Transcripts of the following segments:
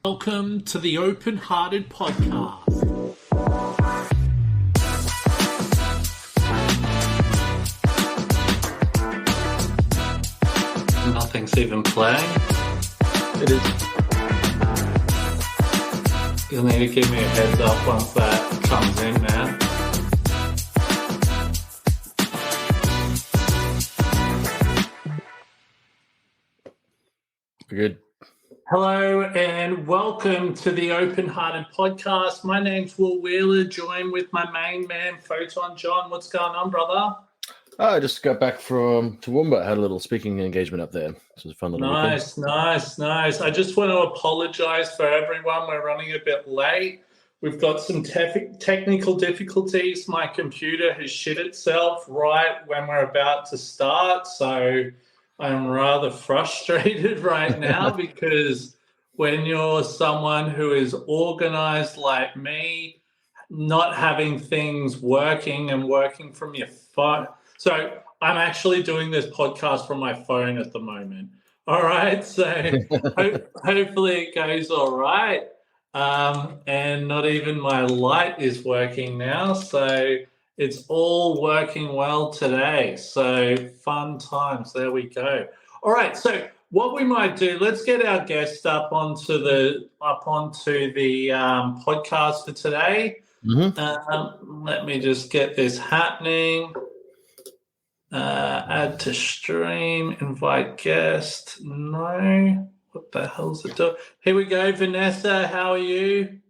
Welcome to the OpenHearted Podcast. Nothing's even playing. It is. You'll need to give me a heads up once that comes in, man. Good. Hello and welcome to the OpenHearted Podcast. My name's Will Wheeler, joined with my main man, Photon John. What's going on, brother? I just got back from Toowoomba. Had a little speaking engagement up there. This was a fun little Nice. I just want to apologize for everyone. We're running a bit late. We've got some technical difficulties. My computer has shit itself right when we're about to start, so I'm rather frustrated right now because when you're someone who is organized like me, not having things working and working from your phone. So I'm actually doing this podcast from my phone at the moment. All right. So hopefully it goes all right. And not even my light is working now. So it's all working well today. So fun times. There we go. All right. So what we might do, let's get our guest up onto the podcast for today. Mm-hmm. Let me just get this happening. Add to stream, invite guest. No. What the hell's it doing? Here we go. Vanessa, how are you?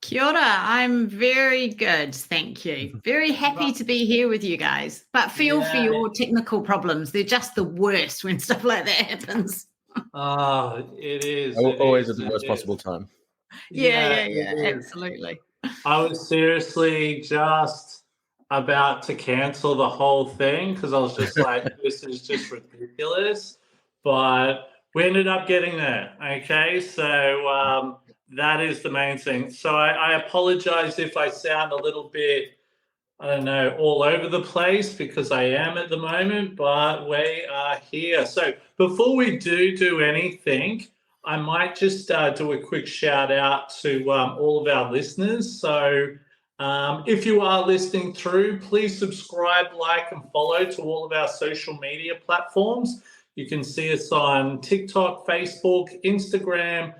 Kia ora, I'm very good, thank you. Very happy to be here with you guys, but feel for your technical problems. They're just the worst when stuff like that happens. Oh, it is. Always at the worst possible time. Yeah, absolutely. I was seriously just about to cancel the whole thing because I was just like, this is just ridiculous. But we ended up getting there, okay? So that is the main thing. So I apologize if I sound a little bit, I don't know, all over the place because I am at the moment, but we are here. So before we do anything, I might just do a quick shout out to all of our listeners. So if you are listening through, please subscribe, like, and follow to all of our social media platforms. You can see us on TikTok, Facebook, Instagram,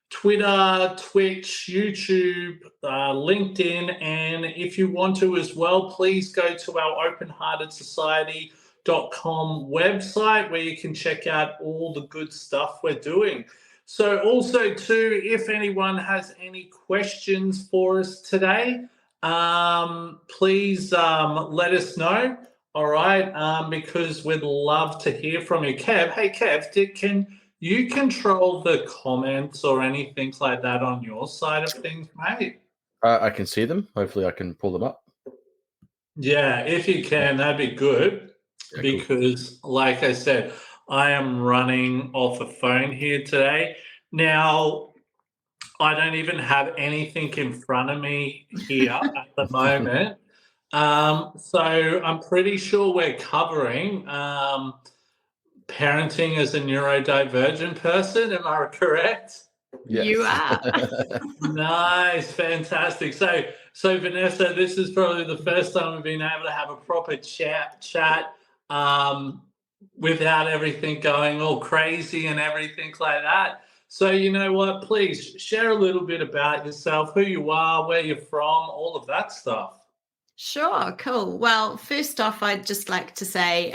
Twitter, Twitch, YouTube, LinkedIn, and if you want to as well, please go to our openheartedsociety.com website where you can check out all the good stuff we're doing. So also too, if anyone has any questions for us today, please let us know, all right, because we'd love to hear from you. Kev, hey Kev, can you control the comments or anything like that on your side of things, mate? I can see them. Hopefully I can pull them up. Yeah, if you can, that'd be good. Yeah, because, cool. Like I said, I am running off a phone here today. Now, I don't even have anything in front of me here at the moment. So I'm pretty sure we're covering parenting as a neurodivergent person. Am I correct? Yes. You are. Nice, fantastic. So Vanessa, this is probably the first time we've been able to have a proper chat without everything going all crazy and everything like that. So you know what? Please share a little bit about yourself, who you are, where you're from, all of that stuff. Sure, cool. Well, first off, I'd just like to say,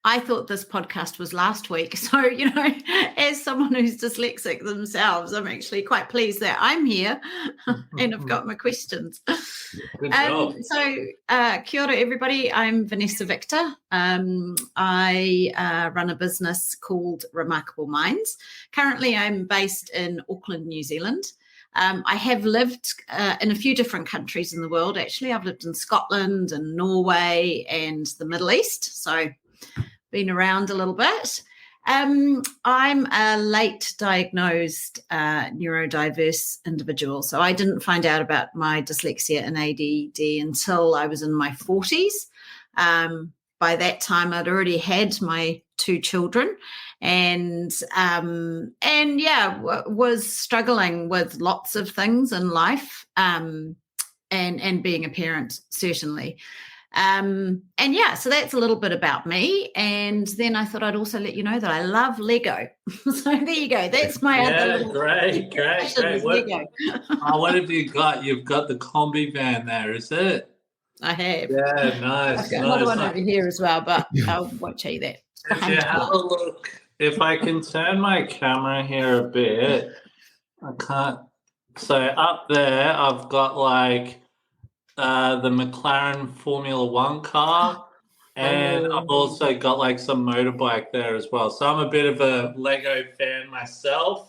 I thought this podcast was last week. So, as someone who's dyslexic themselves, I'm actually quite pleased that I'm here and I've got my questions. Good job. Kia ora, everybody. I'm Vanessa Victor. I run a business called Remarkable Minds. Currently, I'm based in Auckland, New Zealand. I have lived in a few different countries in the world, actually. I've lived in Scotland and Norway and the Middle East, so been around a little bit. I'm a late diagnosed neurodiverse individual, so I didn't find out about my dyslexia and ADD until I was in my 40s. By that time, I'd already had my 2 children, and was struggling with lots of things in life, and being a parent, certainly. So that's a little bit about me. And then I thought I'd also let you know that I love Lego. So there you go. That's my other little great. Lego. What have you got? You've got the combi van there, is it? I have. Yeah, nice. I've got another one over here as well, but I won't show you that. If you have a look, if I can turn my camera here a bit, I can't. So up there, I've got like the McLaren Formula One car, and I've also got like some motorbike there as well. So I'm a bit of a Lego fan myself.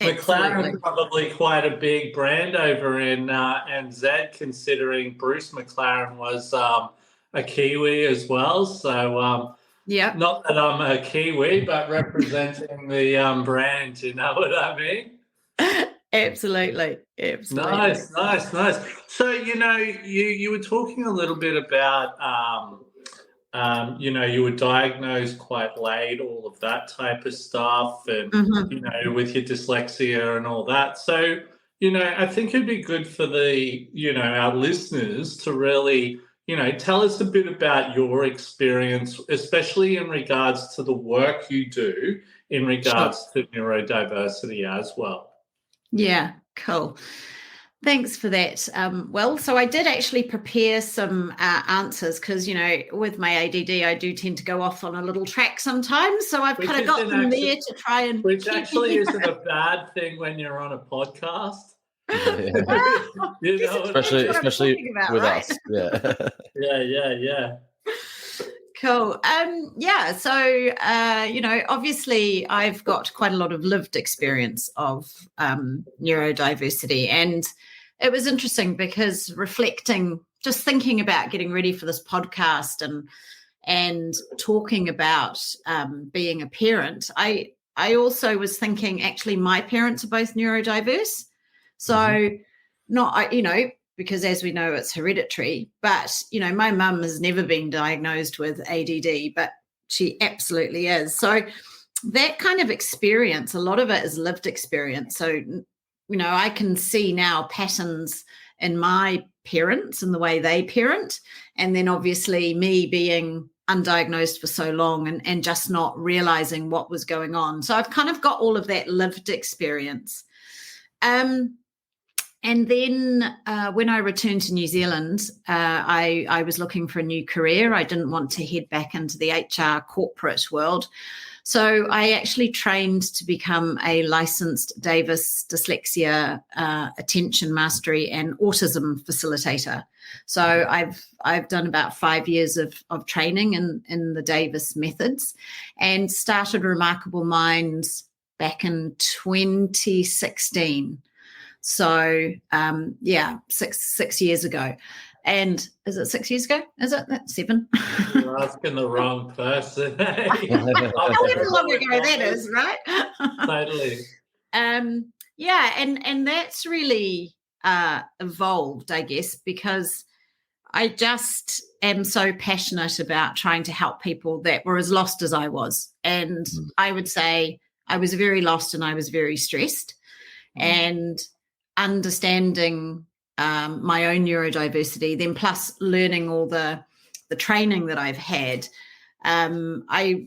McLaren's probably quite a big brand over in NZ, considering Bruce McLaren was a Kiwi as well. So not that I'm a Kiwi, but representing the brand, you know what I mean? Absolutely. Nice. So, you were talking a little bit about, you were diagnosed quite late, all of that type of stuff, and, with your dyslexia and all that. So, I think it'd be good for our listeners to really, tell us a bit about your experience, especially in regards to the work you do in regards to neurodiversity as well. Yeah, cool. Thanks for that. So I did actually prepare some answers because, with my ADD, I do tend to go off on a little track sometimes. So I've kind of got them there to try and... Which actually isn't a bad thing when you're on a podcast. Especially with us. Yeah. Yeah. Cool. So, obviously I've got quite a lot of lived experience of neurodiversity. And it was interesting because just thinking about getting ready for this podcast and talking about being a parent, I also was thinking, actually, my parents are both neurodiverse. So because as we know, it's hereditary, but, my mum has never been diagnosed with ADD, but she absolutely is. So that kind of experience, a lot of it is lived experience. So, I can see now patterns in my parents and the way they parent. And then obviously me being undiagnosed for so long and just not realizing what was going on. So I've kind of got all of that lived experience. And then when I returned to New Zealand, I was looking for a new career. I didn't want to head back into the HR corporate world. So I actually trained to become a licensed Davis dyslexia, attention mastery and autism facilitator. So I've done about 5 years of training in the Davis methods and started Remarkable Minds back in 2016. So, 6 years ago. And is it 6 years ago? Is it? That's 7. You're asking the wrong person. However long ago that is, right? Totally. And that's really evolved, I guess, because I just am so passionate about trying to help people that were as lost as I was. And I would say I was very lost and I was very stressed. And understanding my own neurodiversity, then plus learning all the training that I've had, I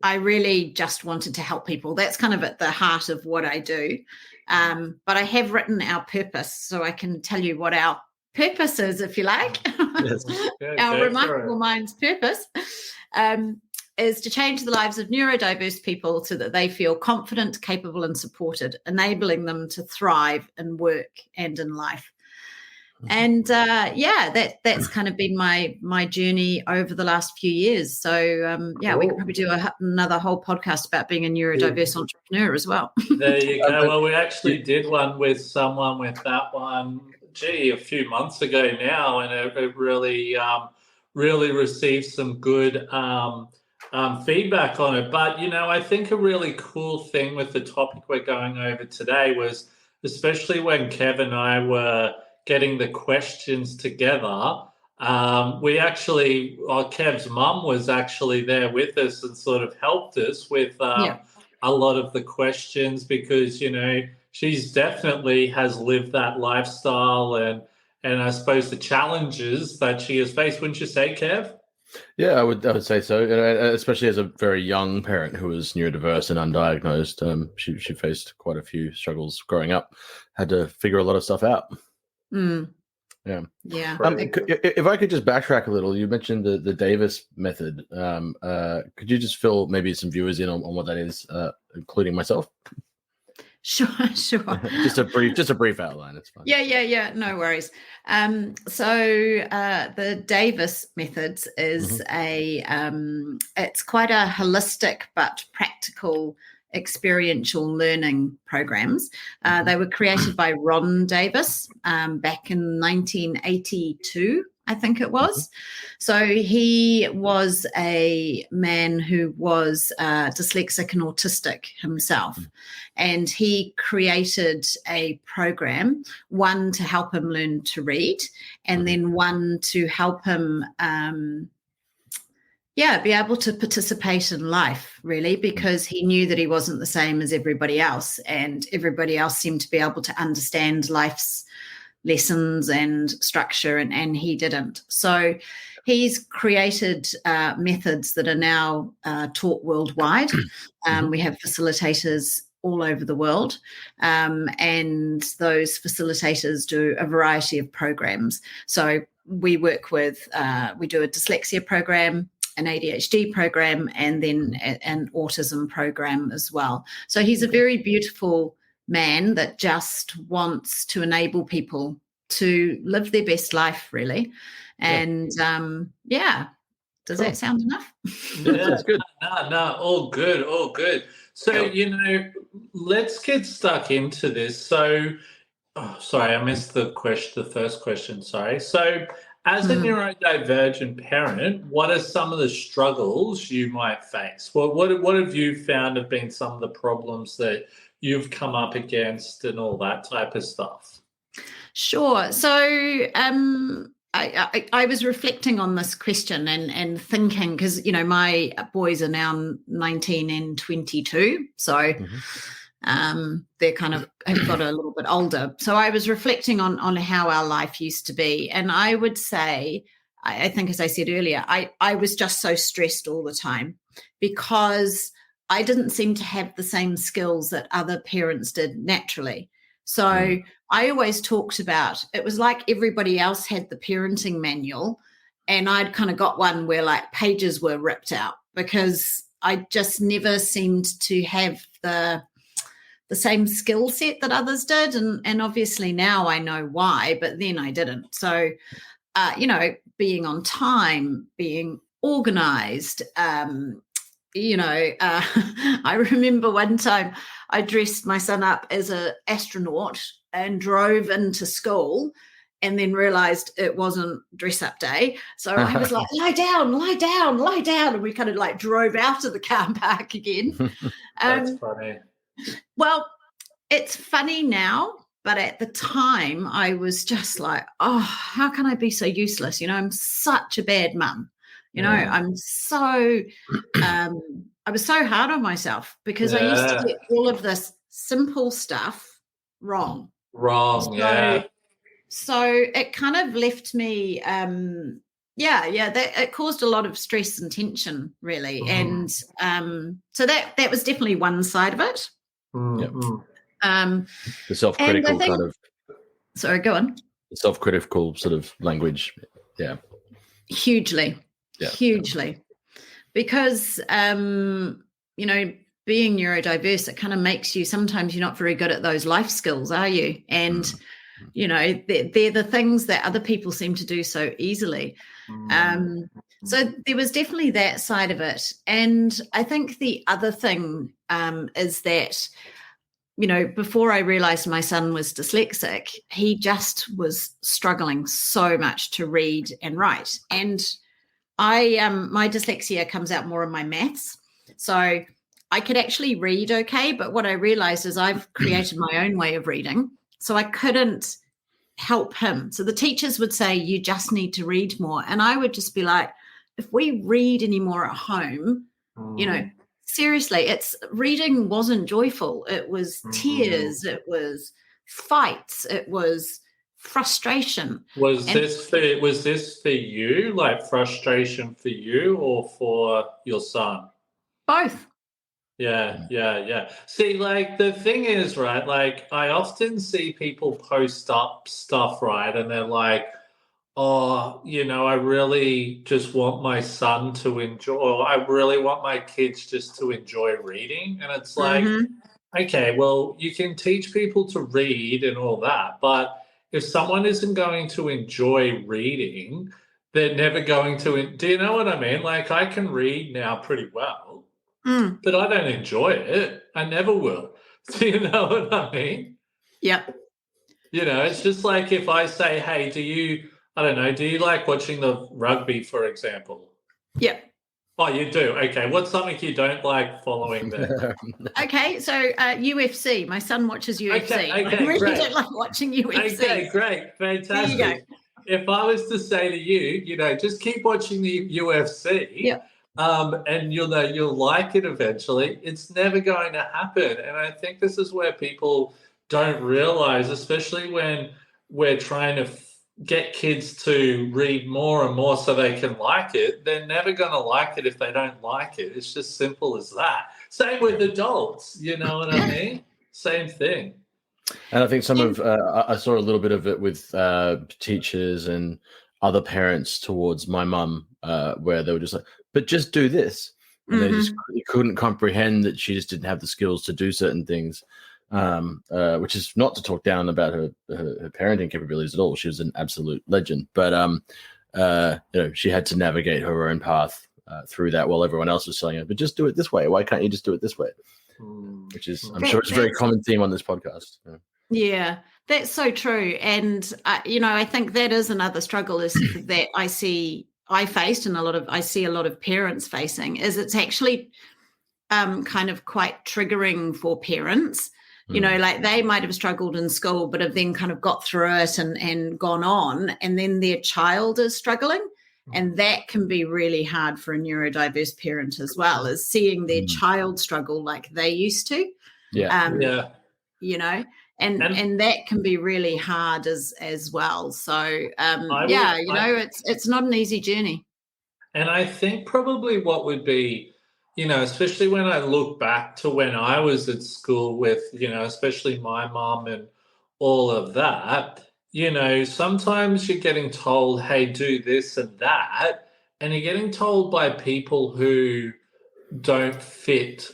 really just wanted to help people. That's kind of at the heart of what I do. But I have written our purpose, so I can tell you what our purpose is, if you like. Yes. Our Remarkable Minds purpose is to change the lives of neurodiverse people so that they feel confident, capable, and supported, enabling them to thrive in work and in life. And that's kind of been my journey over the last few years. So we could probably do another whole podcast about being a neurodiverse entrepreneur as well. There you go. Well, we actually did one with someone with that one, a few months ago now, and it really received some good feedback on it. But, I think a really cool thing with the topic we're going over today was, especially when Kev and I were getting the questions together, Kev's mum was actually there with us and sort of helped us with a lot of the questions, because, she's definitely has lived that lifestyle and I suppose the challenges that she has faced. Wouldn't you say, Kev? Yeah, I would say so. Especially as a very young parent who was neurodiverse and undiagnosed, she faced quite a few struggles growing up. Had to figure a lot of stuff out. Mm. Yeah. If I could just backtrack a little, you mentioned the Davis method. Could you just fill maybe some viewers in on what that is, including myself? Sure. just a brief outline. It's fine. Yeah. No worries. The Davis methods is it's quite a holistic but practical experiential learning programs. They were created by Ron Davis back in 1982. I think it was. So he was a man who was dyslexic and autistic himself. And he created a program, one to help him learn to read, and then one to help him be able to participate in life, really, because he knew that he wasn't the same as everybody else, and everybody else seemed to be able to understand life's lessons and structure, and he didn't. So he's created methods that are now taught worldwide. We have facilitators all over the world, and those facilitators do a variety of programs. So we work with, we do a dyslexia program, an ADHD program, and then an autism program as well. So he's a very beautiful man that just wants to enable people to live their best life, really. And does that sound enough? Yeah, that's good. No, all good. So, let's get stuck into this. So, sorry, I missed the first question, sorry. So, as a neurodivergent parent, what are some of the struggles you might face? What have you found have been some of the problems that you've come up against and all that type of stuff? Sure. So I was reflecting on this question and thinking, because, my boys are now 19 and 22. So they're kind of have got a little bit older. So I was reflecting on how our life used to be. And I would say, I think, as I said earlier, I was just so stressed all the time because I didn't seem to have the same skills that other parents did naturally. So I always talked about, it was like everybody else had the parenting manual, and I'd kind of got one where like pages were ripped out because I just never seemed to have the same skill set that others did. And obviously now I know why, but then I didn't. So, being on time, being organized, I remember one time I dressed my son up as an astronaut and drove into school, and then realized it wasn't dress up day. So I was like, lie down. And we kind of like drove out of the car park again. That's funny. Well, it's funny now, but at the time I was just like, oh, how can I be so useless? I'm such a bad mum. I'm so, I was so hard on myself because I used to get all of this simple stuff wrong. So it kind of left me, it caused a lot of stress and tension, really. And so that was definitely one side of it. The self-critical kind of. Sorry, go on. The self-critical sort of language. Yeah. Hugely. Because, being neurodiverse, it kind of makes you, sometimes you're not very good at those life skills, are you? And, they're the things that other people seem to do so easily. So there was definitely that side of it. And I think the other thing is that, before I realized my son was dyslexic, he just was struggling so much to read and write. And my dyslexia comes out more in my maths. So I could actually read okay, but what I realized is I've created my own way of reading. So I couldn't help him. So the teachers would say, you just need to read more. And I would just be like, if we read any more at home, seriously, reading wasn't joyful. It was tears. It was fights. It was frustration. Was this for you, like frustration for you or for your son? Both. Yeah. See, like the thing is, right, like I often see people post up stuff, right, and they're like, oh, I really just want my son to enjoy, or I really want my kids just to enjoy reading. And it's like, okay, well, you can teach people to read and all that, but if someone isn't going to enjoy reading, they're never going to. Do you know what I mean? Like I can read now pretty well, but I don't enjoy it. I never will. Do you know what I mean? Yep. It's just like if I say, hey, do you like watching the rugby, for example? Yep. Oh, you do? Okay. What's something you don't like following there? Okay, so UFC. My son watches UFC. Okay, I really great. Don't like watching UFC. Okay, great. Fantastic. There you go. If I was to say to you, just keep watching the UFC, and you'll like it eventually, it's never going to happen. And I think this is where people don't realize, especially when we're trying to get kids to read more and more so they can like it, they're never going to like it if they don't like it. It's just simple as that. Same with adults, you know what I mean? Same thing. And I think I saw a little bit of it with teachers and other parents towards my mum, where they were just like, but just do this. And they just couldn't comprehend that she just didn't have the skills to do certain things. Which is not to talk down about her parenting capabilities at all. She was an absolute legend, but she had to navigate her own path through that while everyone else was telling her, but just do it this way. Why can't you just do it this way? Which is, I'm sure it's a very common theme on this podcast. Yeah, that's so true. And, I think that is another struggle is that I see a lot of parents facing is it's actually kind of quite triggering for parents. Like they might have struggled in school, but have then kind of got through it and gone on, and then their child is struggling. And that can be really hard for a neurodiverse parent as well, is seeing their child struggle like they used to. And that can be really hard as well. So, it's not an easy journey. And I think probably what would be, especially when I look back to when I was at school with, especially my mom and all of that, sometimes you're getting told, hey, do this and that. And you're getting told by people who don't fit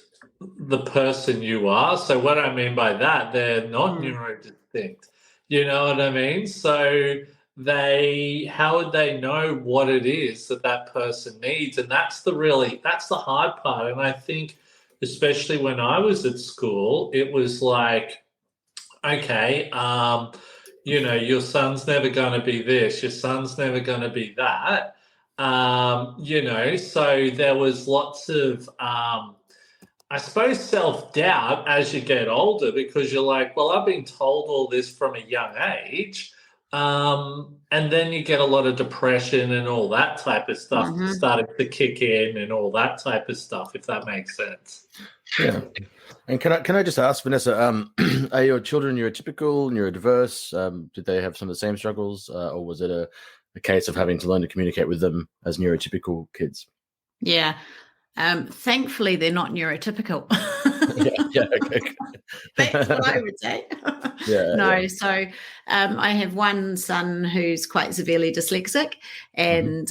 the person you are. So what I mean by that, they're not neurodistinct. You know what I mean? So how would they know what it is that person needs? And that's the hard part. And I think especially when I was at school, it was like, okay, your son's never going to be this, your son's never going to be that. So there was lots of, I suppose, self-doubt as you get older, because you're like, well, I've been told all this from a young age. And then you get a lot of depression and all that type of stuff starting to kick in and all that type of stuff, if that makes sense. Yeah. And can I just ask, Vanessa, are your children neurotypical, neurodiverse? Did they have some of the same struggles, or was it a case of having to learn to communicate with them as neurotypical kids? Yeah. Thankfully, they're not neurotypical. Okay. That's what I would say. So I have one son who's quite severely dyslexic, and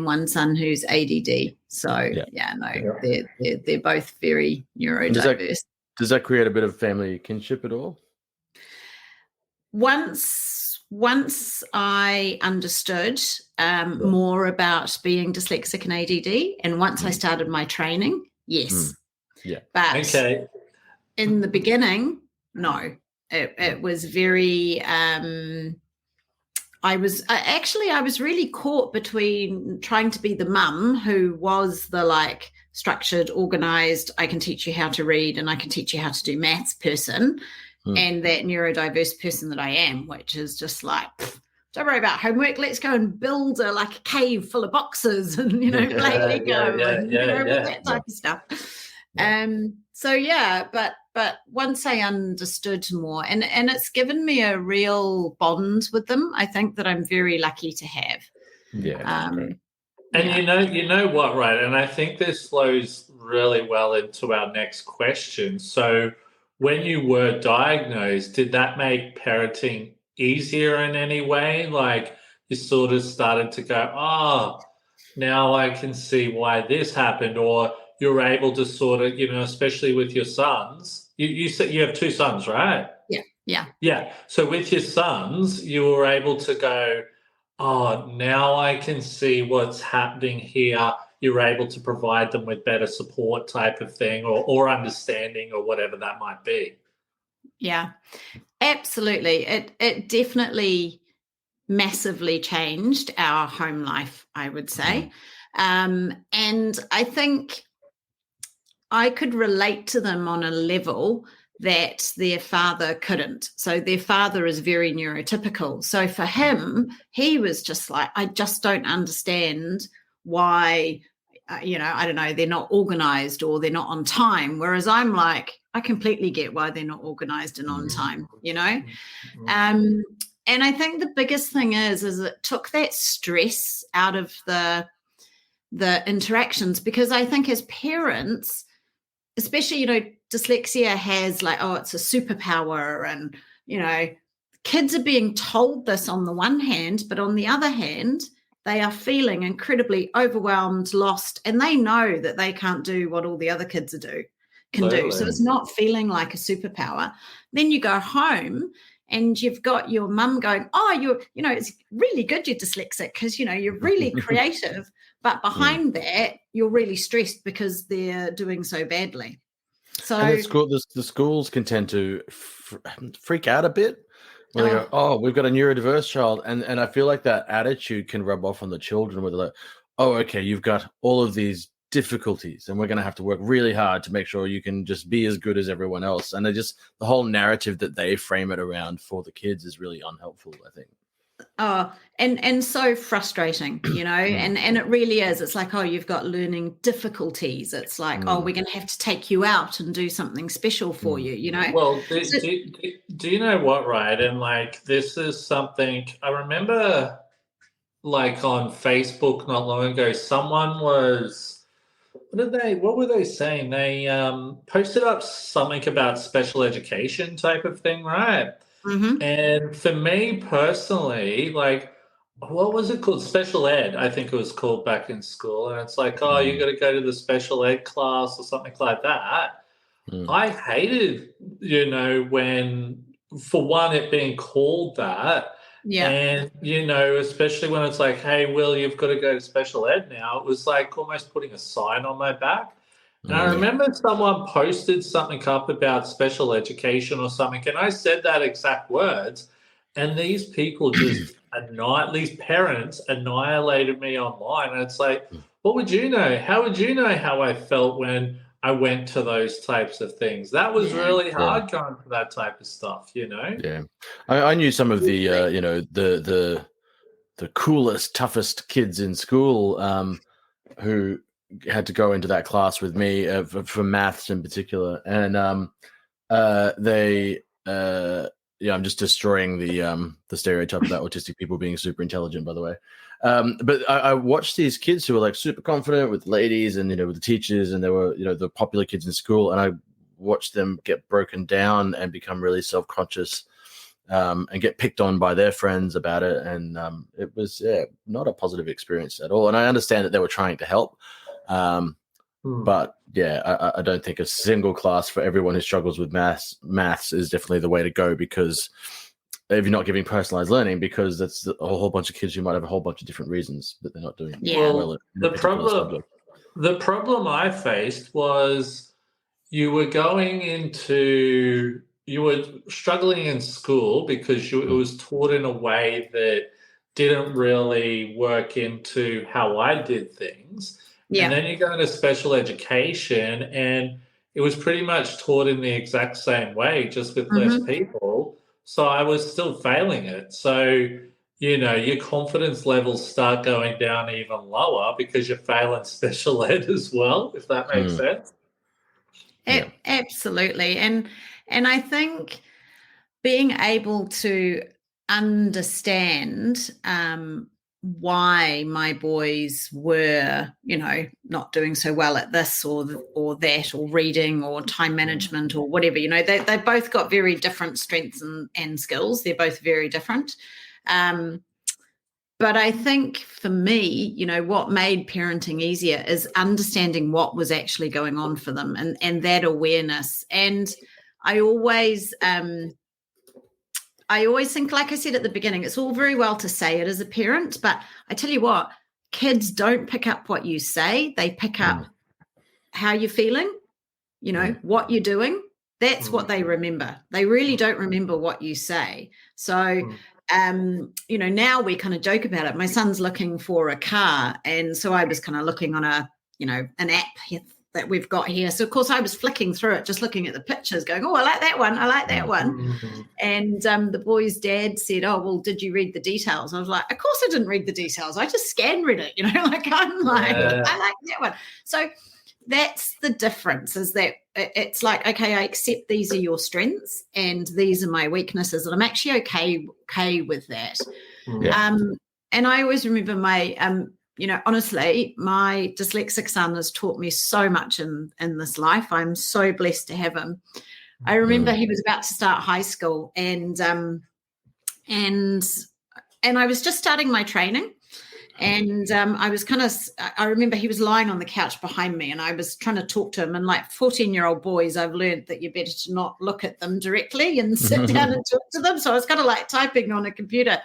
one son who's ADD. So they're both very neurodiverse. Does that create a bit of family kinship at all? Once I understood more about being dyslexic and ADD, and once I started my training, yes. But in the beginning, no. It was very. I was really caught between trying to be the mum who was the structured, organized, I can teach you how to read and I can teach you how to do maths person, and that neurodiverse person that I am, which is just like, don't worry about homework. Let's go and build a cave full of boxes and, play Lego and, all that type of stuff. But once I understood more, and it's given me a real bond with them, I think that I'm very lucky to have. Yeah. And you know what, right? And I think this flows really well into our next question. So when you were diagnosed, did that make parenting easier in any way? Like you sort of started to go, now I can see why this happened, or you're able to sort of, especially with your sons, you said you have 2 sons, right? Yeah. So with your sons, you were able to go, now I can see what's happening here. You're able to provide them with better support type of thing, or understanding, or whatever that might be. Yeah, absolutely. It definitely massively changed our home life, I would say. And I think I could relate to them on a level that their father couldn't. So their father is very neurotypical. So for him, he was just like, I just don't understand why, I don't know, they're not organized or they're not on time. Whereas I'm like, I completely get why they're not organized and on time, And I think the biggest thing is it took that stress out of the interactions, because I think as parents, especially, dyslexia has it's a superpower, and, kids are being told this on the one hand, but on the other hand, they are feeling incredibly overwhelmed, lost, and they know that they can't do what all the other kids can do. So it's not feeling like a superpower. Then you go home and you've got your mum going, it's really good you're dyslexic because, you're really creative. But behind that, you're really stressed because they're doing so badly. So the schools can tend to freak out a bit when they go, we've got a neurodiverse child. And I feel like that attitude can rub off on the children, where they're like, okay, you've got all of these difficulties and we're going to have to work really hard to make sure you can just be as good as everyone else. And the whole narrative that they frame it around for the kids is really unhelpful, I think. And so frustrating, and it really is. It's like, you've got learning difficulties. It's like, we're going to have to take you out and do something special for you, Well, do you know what, right? And this is something I remember, on Facebook not long ago, someone was, what were they saying? They posted up something about special education type of thing, right? Mm-hmm. And for me personally, what was it called? Special ed, I think it was called back in school. And it's like, you got to go to the special ed class or something like that. I hated, when, for one, it being called that. Yeah. And, especially when it's like, hey, Will, you've got to go to special ed now. It was like almost putting a sign on my back. And I remember someone posted something up about special education or something, and I said that exact words, and these people just these parents annihilated me online. And it's like, what would you know? How would you know how I felt when I went to those types of things? That was really hard going for that type of stuff, Yeah, I knew some of the the coolest, toughest kids in school who had to go into that class with me for maths in particular, and I'm just destroying the stereotype about autistic people being super intelligent, by the way. But I watched these kids who were super confident with ladies and with the teachers, and they were the popular kids in school, and I watched them get broken down and become really self-conscious and get picked on by their friends about it, and it was not a positive experience at all. And I understand that they were trying to help. But I don't think a single class for everyone who struggles with maths is definitely the way to go, because if you're not giving personalized learning, because that's a whole bunch of kids who might have a whole bunch of different reasons that they're not doing well. The problem I faced was you were struggling in school because it was taught in a way that didn't really work into how I did things. Yeah. And then you go into special education and it was pretty much taught in the exact same way, just with less people. So I was still failing it. So, you know, your confidence levels start going down even lower because you're failing special ed as well, if that makes sense. Absolutely. And I think being able to understand why my boys were, you know, not doing so well at this or that, or reading or time management or whatever, you know, they both got very different strengths and skills. They're both very different. But I think for me, you know, what made parenting easier is understanding what was actually going on for them and that awareness. And I always think, like I said at the beginning, it's all very well to say it as a parent, but I tell you what, kids don't pick up what you say. They pick up how you're feeling, you know, what you're doing. That's what they remember. They really don't remember what you say. So, you know, now we kind of joke about it. My son's looking for a car. And so I was kind of looking on an app that we've got here. So, of course, I was flicking through it, just looking at the pictures, going, oh, I like that one. I like that one. And the boy's dad said, oh, well, did you read the details? I was like, of course I didn't read the details. I just scan read it, you know, like I'm like, I like that one. So that's the difference, is that it's like, okay, I accept these are your strengths and these are my weaknesses. And I'm actually okay with that. And I always remember my, you know, honestly, my dyslexic son has taught me so much in this life. I'm so blessed to have him. I remember he was about to start high school and I was just starting my training. And I remember he was lying on the couch behind me and I was trying to talk to him. And like 14-year-old boys, I've learned that you're better to not look at them directly and sit down and talk to them. So I was kind of like typing on a computer.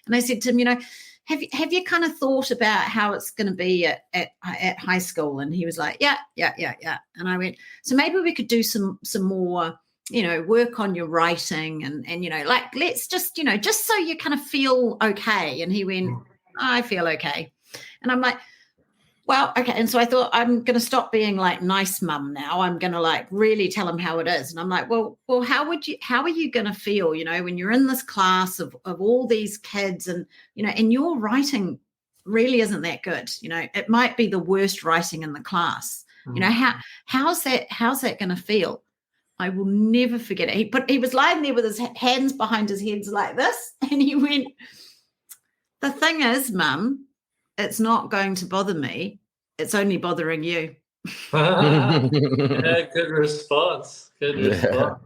And I said to him, you know, have you kind of thought about how it's going to be at high school? And he was like, yeah. And I went, so maybe we could do some more, you know, work on your writing and you know, like, let's just, you know, just so you kind of feel okay. And he went, I feel okay. And I'm like, well, okay. And so I thought, I'm going to stop being like nice mum now. I'm going to like really tell him how it is. And I'm like, well, how are you going to feel, you know, when you're in this class of all these kids and, you know, and your writing really isn't that good. You know, it might be the worst writing in the class. You know, how's that going to feel? I will never forget it. He was lying there with his hands behind his head like this. And he went, the thing is, Mum, it's not going to bother me. It's only bothering you. Yeah, good response. Good response.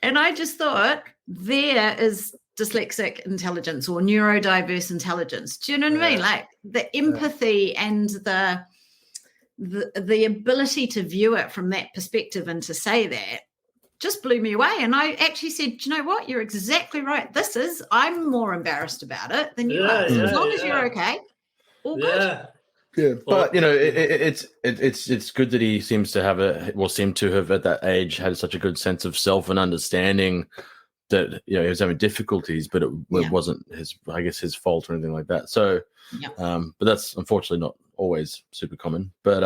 And I just thought, there is dyslexic intelligence or neurodiverse intelligence. Do you know what I mean? Like the empathy and the ability to view it from that perspective and to say that just blew me away. And I actually said, do you know what? You're exactly right. I'm more embarrassed about it than you are. So as long as you're okay, all good. Yeah, but you know, it's good that he seems to have at that age had such a good sense of self and understanding that, you know, he was having difficulties, but it wasn't his fault or anything like that. So, but that's unfortunately not always super common. But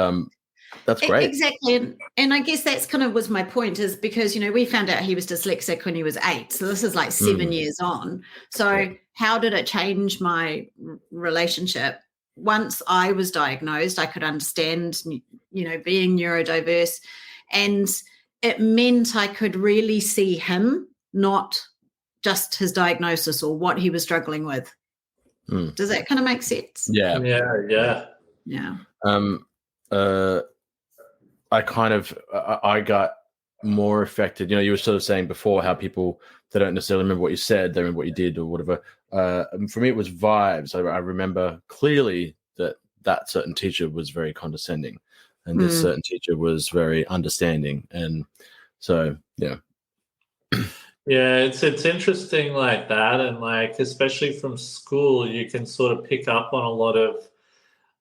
that's great. Exactly. And I guess that's kind of was my point, is because, you know, we found out he was dyslexic when he was 8. So this is like 7 years on. So how did it change my relationship? Once I was diagnosed, I could understand, you know, being neurodiverse, and it meant I could really see him, not just his diagnosis or what he was struggling with. Does that kind of make sense? Yeah. I got more affected. You know, you were sort of saying before how people, they don't necessarily remember what you said, they remember what you did or whatever. For me, it was vibes. I remember clearly that certain teacher was very condescending and this certain teacher was very understanding. And so, yeah. Yeah, it's interesting like that. And like, especially from school, you can sort of pick up on a lot of,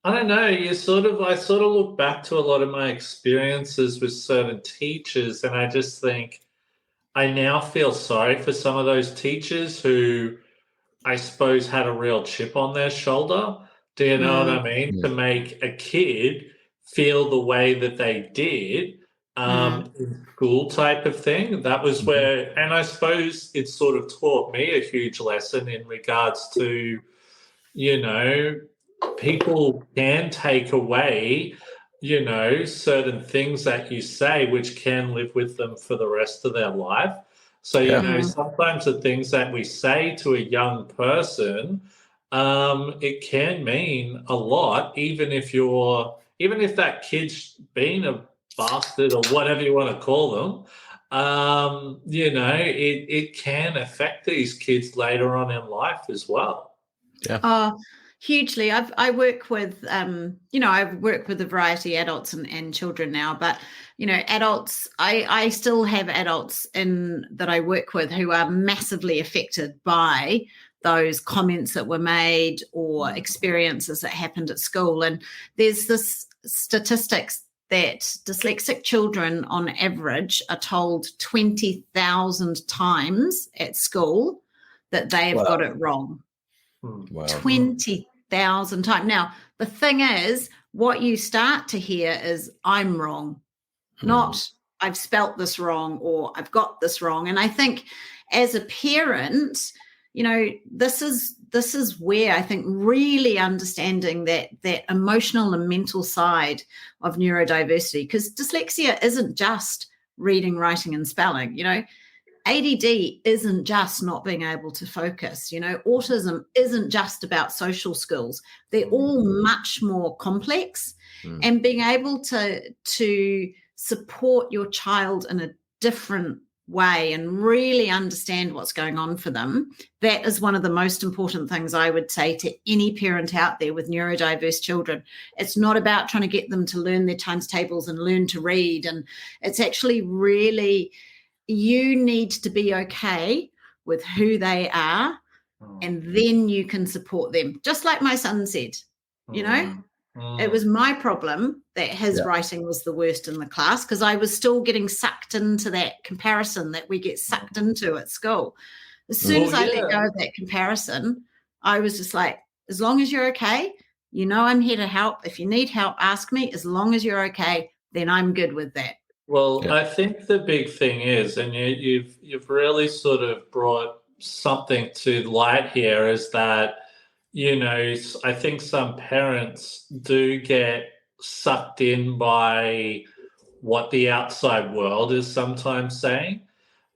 I don't know, I sort of look back to a lot of my experiences with certain teachers, and I just think I now feel sorry for some of those teachers who I suppose had a real chip on their shoulder. Do you know what I mean? To make a kid feel the way that they did in school type of thing. That was where, and I suppose it sort of taught me a huge lesson in regards to, people can take away, certain things that you say, which can live with them for the rest of their life. So, sometimes the things that we say to a young person, it can mean a lot, even if that kid's been a bastard or whatever you want to call them, it can affect these kids later on in life as well. Yeah. Hugely. I work with, I've worked with a variety of adults and children now, but, adults, I still have adults that I work with who are massively affected by those comments that were made or experiences that happened at school. And there's this statistics that dyslexic children on average are told 20,000 times at school that they have got it wrong. Wow. 20,000 times. Now, the thing is, what you start to hear is, I'm wrong, not I've spelt this wrong or I've got this wrong. And I think as a parent, this is where I think really understanding that emotional and mental side of neurodiversity, because dyslexia isn't just reading, writing, and spelling. ADD isn't just not being able to focus. Autism isn't just about social skills. They're all much more complex. And being able to support your child in a different way and really understand what's going on for them, that is one of the most important things I would say to any parent out there with neurodiverse children. It's not about trying to get them to learn their times tables and learn to read. And it's actually really, you need to be okay with who they are, and then you can support them. Just like my son said, it was my problem that his writing was the worst in the class, because I was still getting sucked into that comparison that we get sucked into at school. As soon as I let go of that comparison, I was just like, as long as you're okay, I'm here to help. If you need help, ask me. As long as you're okay, then I'm good with that. Well, I think the big thing is, and you've really sort of brought something to light here, is that, I think some parents do get sucked in by what the outside world is sometimes saying.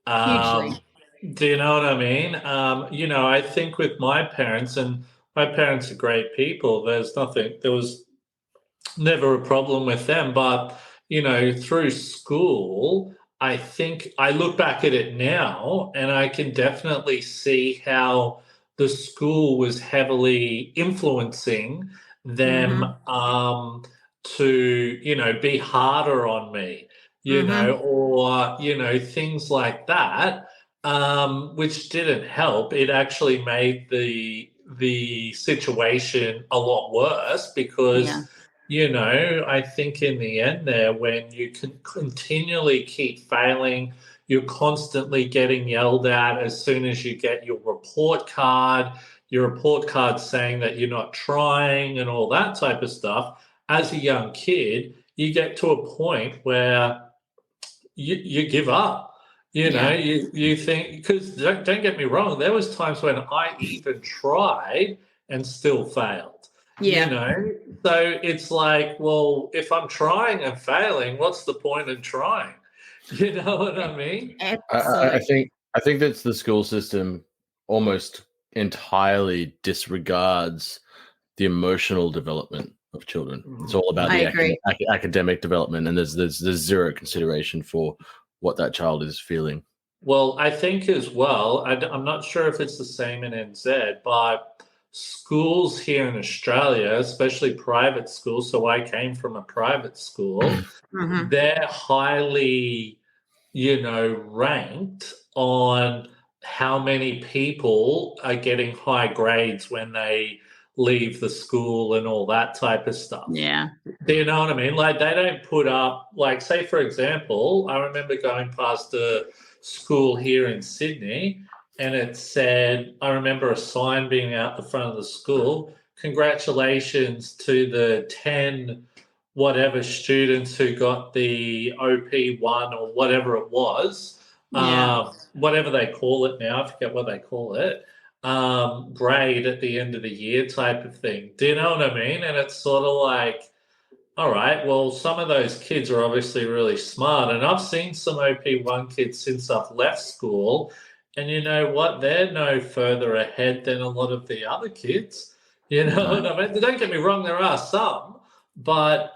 Hugely. Do you know what I mean? I think with my parents, and my parents are great people, there was never a problem with them, but through school, I think I look back at it now and I can definitely see how the school was heavily influencing them to, be harder on me, or, things like that, which didn't help. It actually made the situation a lot worse because I think in the end there, when you can continually keep failing, you're constantly getting yelled at as soon as you get your report card saying that you're not trying and all that type of stuff. As a young kid, you get to a point where you give up. You think, because don't get me wrong, there was times when I even tried and still failed. So it's like, well, if I'm trying and failing, what's the point in trying? You know what I mean? I think that's the school system almost entirely disregards the emotional development of children. It's all about the academic development, and there's zero consideration for what that child is feeling. Well, I think as well, I'm not sure if it's the same in NZ, but schools here in Australia, especially private schools, so I came from a private school, they're highly, ranked on how many people are getting high grades when they leave the school and all that type of stuff. Yeah. Do you know what I mean? Like, they don't put up, like, say, for example, I remember going past a school here in Sydney, and it said, I remember a sign being out the front of the school, congratulations to the 10 whatever students who got the OP1 or whatever it was, whatever they call it now, I forget what they call it, grade at the end of the year type of thing. Do you know what I mean? And it's sort of like, all right, well, some of those kids are obviously really smart. And I've seen some OP1 kids since I've left school. And you know what? They're no further ahead than a lot of the other kids. You know what I mean? Don't get me wrong, there are some. But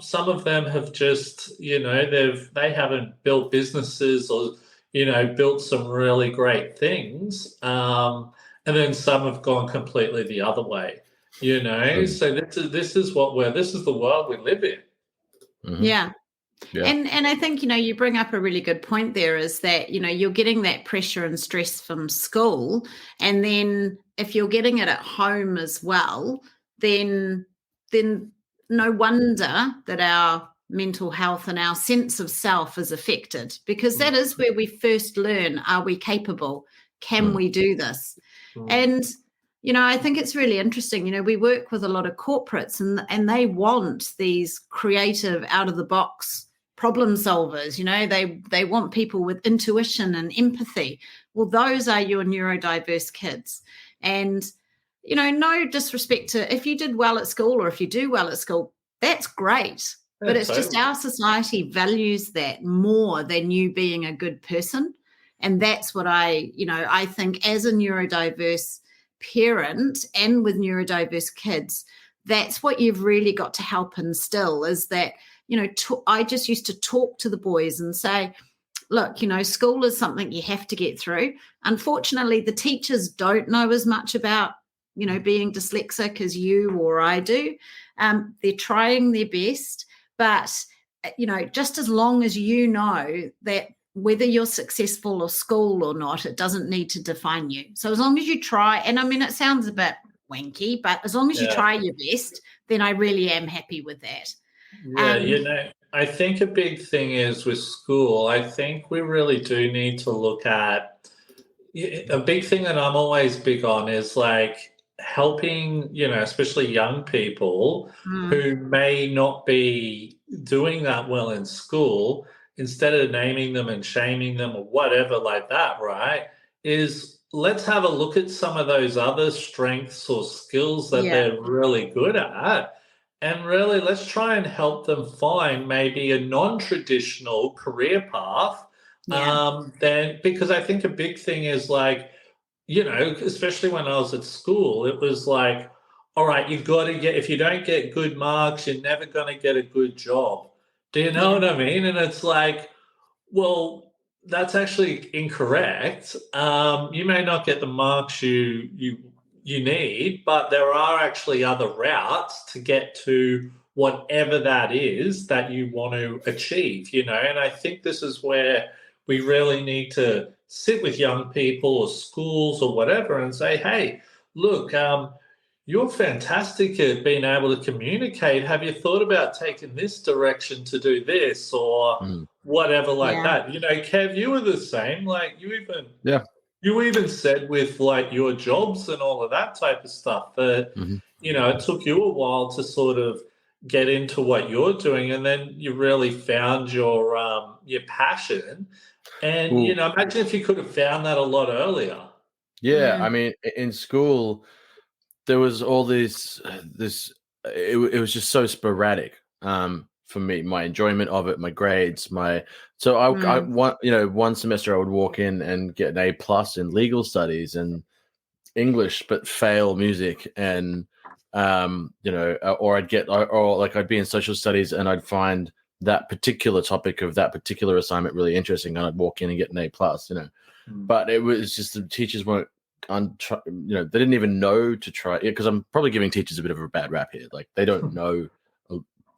some of them have just, you know, they haven't built businesses or, you know, built some really great things. And then some have gone completely the other way. You know, so this is the world we live in. Mm-hmm. Yeah. Yeah. And I think, you know, you bring up a really good point there is that, you know, you're getting that pressure and stress from school. And then if you're getting it at home as well, then no wonder that our mental health and our sense of self is affected, because that is where we first learn, are we capable? Can we do this? And you know, I think it's really interesting. You know, we work with a lot of corporates and they want these creative, out-of-the-box problem solvers. You know, they want people with intuition and empathy. Well, those are your neurodiverse kids. And, you know, no disrespect to if you did well at school or if you do well at school, that's great. But it's just our society values that more than you being a good person. And that's what I think as a neurodiverse parent and with neurodiverse kids, that's what you've really got to help instill is that, you know, I just used to talk to the boys and say, look, you know, school is something you have to get through. Unfortunately, the teachers don't know as much about, you know, being dyslexic as you or I do. They're trying their best, but, you know, just as long as you know that whether you're successful or school or not, it doesn't need to define you. So as long as you try, and I mean, it sounds a bit wanky, but as long as you try your best, then I really am happy with that. Yeah, you know, I think a big thing is with school, I think we really do need to look at, a big thing that I'm always big on is like helping, you know, especially young people who may not be doing that well in school, instead of naming them and shaming them or whatever like that, right, is let's have a look at some of those other strengths or skills that they're really good at. And really, let's try and help them find maybe a non-traditional career path. Then, because I think a big thing is like, you know, especially when I was at school, it was like, all right, you've got to get, if you don't get good marks, you're never going to get a good job. Do you know what I mean? And it's like, well, that's actually incorrect. You may not get the marks you need, but there are actually other routes to get to whatever that is that you want to achieve, you know. And I think this is where we really need to sit with young people or schools or whatever and say, hey, look, you're fantastic at being able to communicate. Have you thought about taking this direction to do this or whatever like that? You know, Kev, you were the same. Like you even said with like your jobs and all of that type of stuff that, you know, it took you a while to sort of get into what you're doing, and then you really found your passion. And, you know, imagine if you could have found that a lot earlier. Yeah, I mean, in school, there was all it was just so sporadic for me, my enjoyment of it, my grades, I one semester I would walk in and get an A+ in legal studies and English, but fail music, and or I'd be in social studies and I'd find that particular topic of that particular assignment really interesting, and I'd walk in and get an A+, you know. But it was just the teachers weren't they didn't even know to try it, because I'm probably giving teachers a bit of a bad rap here. Like they don't know a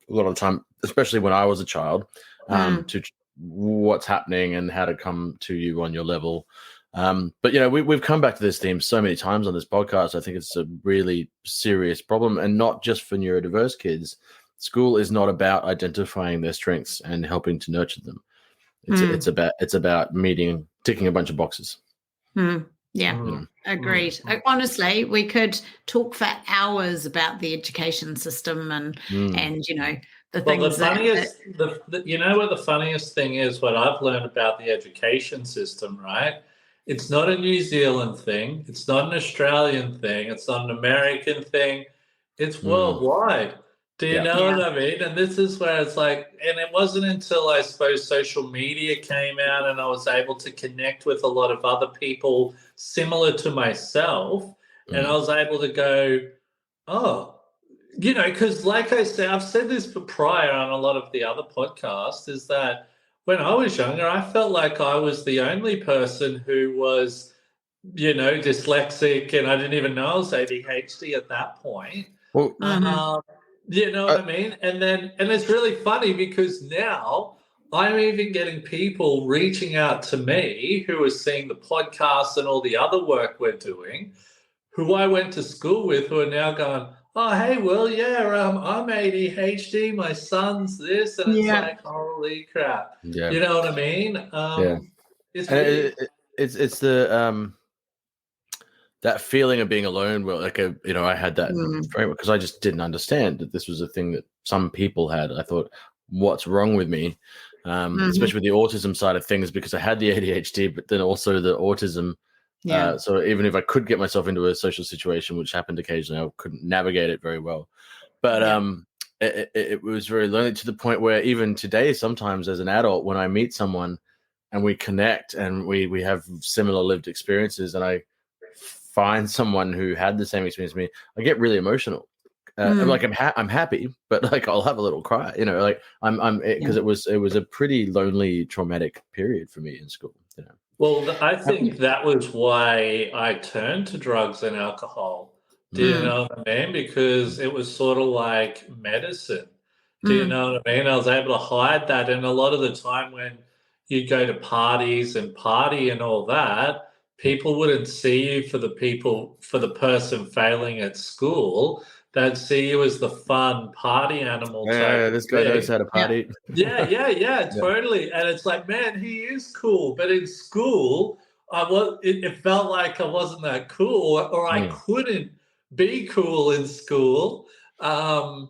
lot of the time, especially when I was a child, to what's happening and how to come to you on your level. But you know, we've come back to this theme so many times on this podcast. I think it's a really serious problem, and not just for neurodiverse kids. School is not about identifying their strengths and helping to nurture them. It's about ticking a bunch of boxes. Yeah, agreed. Honestly, we could talk for hours about the education system and you know, things you know what the funniest thing is, what I've learned about the education system, right? It's not a New Zealand thing. It's not an Australian thing. It's not an American thing. It's worldwide. Do you know what I mean? And this is where it's like, and it wasn't until I suppose social media came out and I was able to connect with a lot of other people similar to myself. And I was able to go, oh, you know, because like I said, I've said this prior on a lot of the other podcasts, is that when I was younger, I felt like I was the only person who was, you know, dyslexic, and I didn't even know I was ADHD at that point. Well, you know what I mean? And it's really funny because now I'm even getting people reaching out to me who are seeing the podcast and all the other work we're doing, who I went to school with, who are now going, oh, hey, Will, I'm ADHD, my son's this, and it's like, holy crap. Yeah. You know what I mean? It's weird. It's the that feeling of being alone. Well, like I had that framework because I just didn't understand that this was a thing that some people had. I thought, what's wrong with me? Especially with the autism side of things, because I had the ADHD, but then also the autism. So even if I could get myself into a social situation, which happened occasionally, I couldn't navigate it very well. But it was very lonely to the point where even today, sometimes as an adult, when I meet someone and we connect and we have similar lived experiences, and I find someone who had the same experience as me, I get really emotional. Like I'm happy, but like I'll have a little cry, you know, like because it was a pretty lonely, traumatic period for me in school, you know. Well, I think that was why I turned to drugs and alcohol. Do you know what I mean? Because it was sort of like medicine. Do you know what I mean? I was able to hide that. And a lot of the time when you go to parties and party and all that, people wouldn't see you for the person failing at school. They'd see you as the fun party animal. Yeah, this guy knows how to party. Yeah, totally. And it's like, man, he is cool. But in school, it felt like I wasn't that cool, or I couldn't be cool in school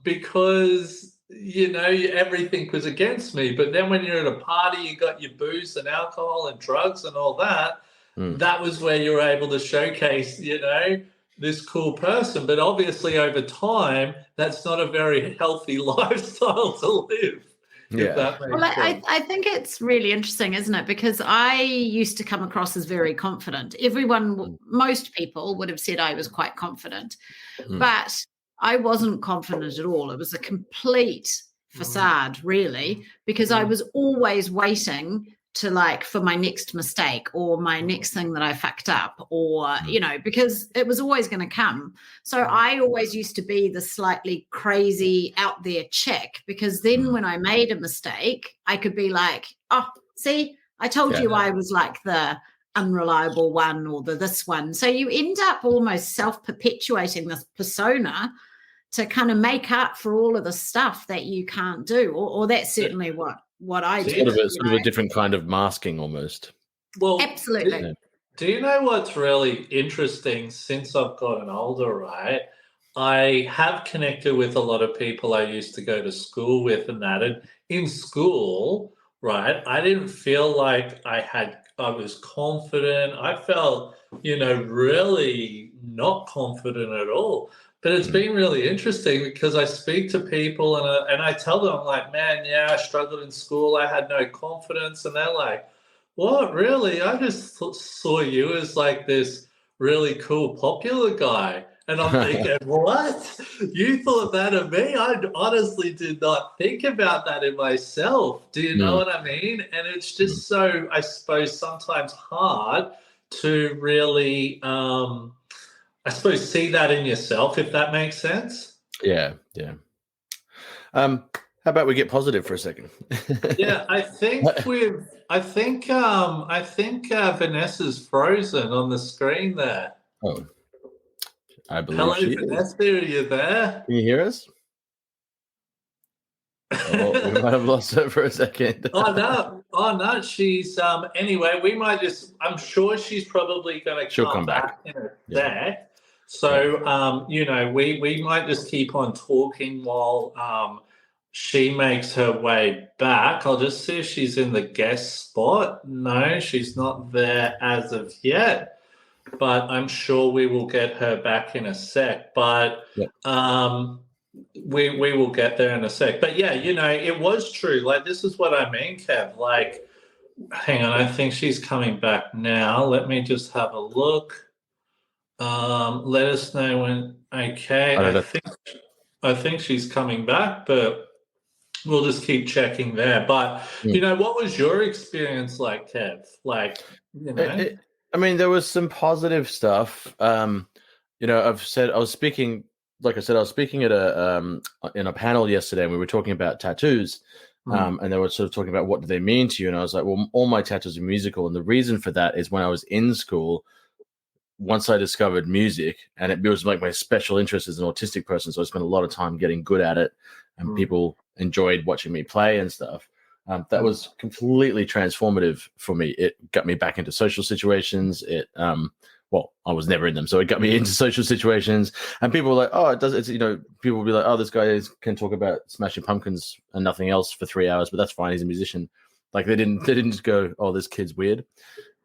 because, you know, everything was against me. But then when you're at a party, you got your booze and alcohol and drugs and all that. That was where you were able to showcase, you know, this cool person. But obviously over time, that's not a very healthy lifestyle to live. I think it's really interesting, isn't it? Because I used to come across as very confident. Most people would have said I was quite confident, but I wasn't confident at all. It was a complete facade, really, because I was always waiting to for my next mistake or my next thing that I fucked up, or, you know, because it was always going to come. So I always used to be the slightly crazy out there chick, because then when I made a mistake, I could be like, oh, see, I told you I was like the unreliable one or this one. So you end up almost self-perpetuating this persona to kind of make up for all of the stuff that you can't do, or that's certainly what I do. Sort of a different kind of masking almost. Well, absolutely. Do you know what's really interesting since I've gotten older, right? I have connected with a lot of people I used to go to school with and that. And in school, right, I didn't feel like I was confident. I felt, you know, really not confident at all. But it's been really interesting because I speak to people and I tell them, I'm like, man, I struggled in school. I had no confidence. And they're like, what, really? I just saw you as like this really cool, popular guy. And I'm thinking, what? You thought that of me? I honestly did not think about that in myself. Do you know what I mean? And it's just so, I suppose, sometimes hard to really I suppose see that in yourself, if that makes sense. Yeah. How about we get positive for a second? I think Vanessa's frozen on the screen there. Oh, I believe. Hello, Vanessa, are you there? Can you hear us? Oh, we might have lost her for a second. Oh no. She's anyway, I'm sure she's probably going to come back in a sec. So, you know, we might just keep on talking while she makes her way back. I'll just see if she's in the guest spot. No, she's not there as of yet, but I'm sure we will get her back in a sec. But we will get there in a sec. But yeah, it was true. Like, this is what I mean, Kev. Like, hang on, I think she's coming back now. Let me just have a look. Let us know when. Okay, I think she's coming back, but we'll just keep checking there. But what was your experience like, Kev? Like, I mean, there was some positive stuff. I've said I was speaking. Like I said, I was speaking at in a panel yesterday, and we were talking about tattoos. And they were sort of talking about what do they mean to you, and I was like, well, all my tattoos are musical, and the reason for that is when I was in school, once I discovered music, and it was like my special interest as an autistic person, so I spent a lot of time getting good at it, and people enjoyed watching me play and stuff. That was completely transformative for me. It got me back into social situations. I was never in them, so it got me into social situations. And people were like, "Oh, it does." People will be like, "Oh, this guy can talk about Smashing Pumpkins and nothing else for 3 hours, but that's fine. He's a musician." Like they didn't just go, "Oh, this kid's weird."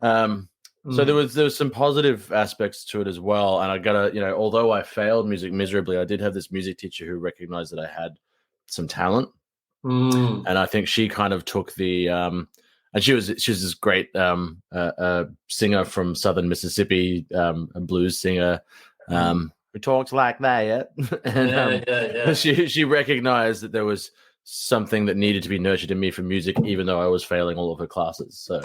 So there was some positive aspects to it as well. And I gotta, although I failed music miserably, I did have this music teacher who recognized that I had some talent, and I think she kind of took the. And she was this great singer from Southern Mississippi, a blues singer who talks like that. And she recognized that there was something that needed to be nurtured in me for music, even though I was failing all of her classes. So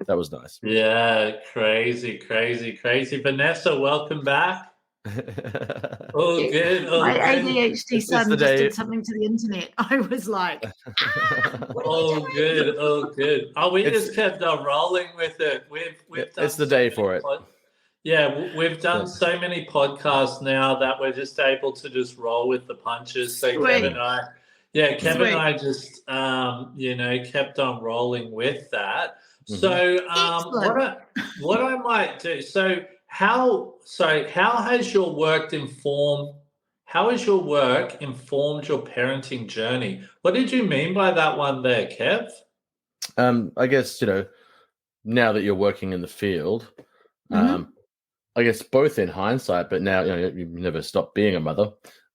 that was nice. Yeah, crazy. Vanessa, welcome back. Good. My ADHD son just did something to the internet. I was like, good. Oh, we just kept on rolling with it. We've done it's the day for it. We've done so many podcasts now that we're just able to just roll with the punches. So Kevin and I just kept on rolling with that. So what I might do, how has your work informed your parenting journey? What did you mean by that one there, Kev? I guess, now that you're working in the field, I guess both in hindsight, but now you've never stopped being a mother.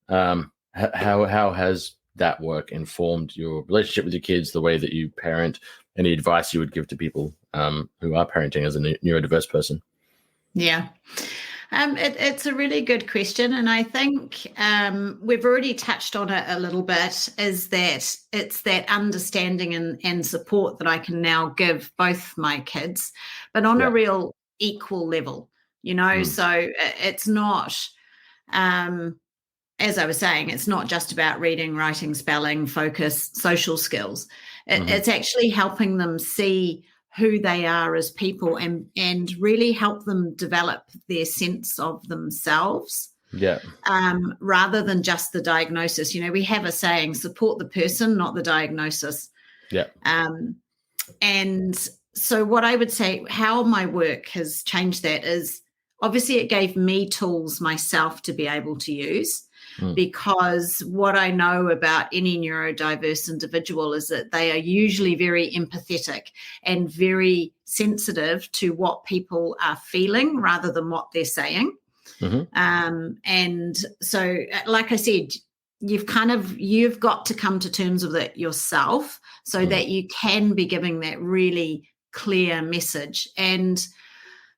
How has that work informed your relationship with your kids, the way that you parent, any advice you would give to people who are parenting as a neurodiverse person? Yeah, it's a really good question. And I think we've already touched on it a little bit, is that it's that understanding and support that I can now give both my kids, but on a real equal level, so it's not, as I was saying, it's not just about reading, writing, spelling, focus, social skills. It's actually helping them see who they are as people and really help them develop their sense of themselves. Rather than just the diagnosis. We have a saying, support the person, not the diagnosis. And so what I would say, how my work has changed that is, obviously it gave me tools myself to be able to use, because what I know about any neurodiverse individual is that they are usually very empathetic and very sensitive to what people are feeling rather than what they're saying. And so, like I said, you've got to come to terms with it yourself so that you can be giving that really clear message. And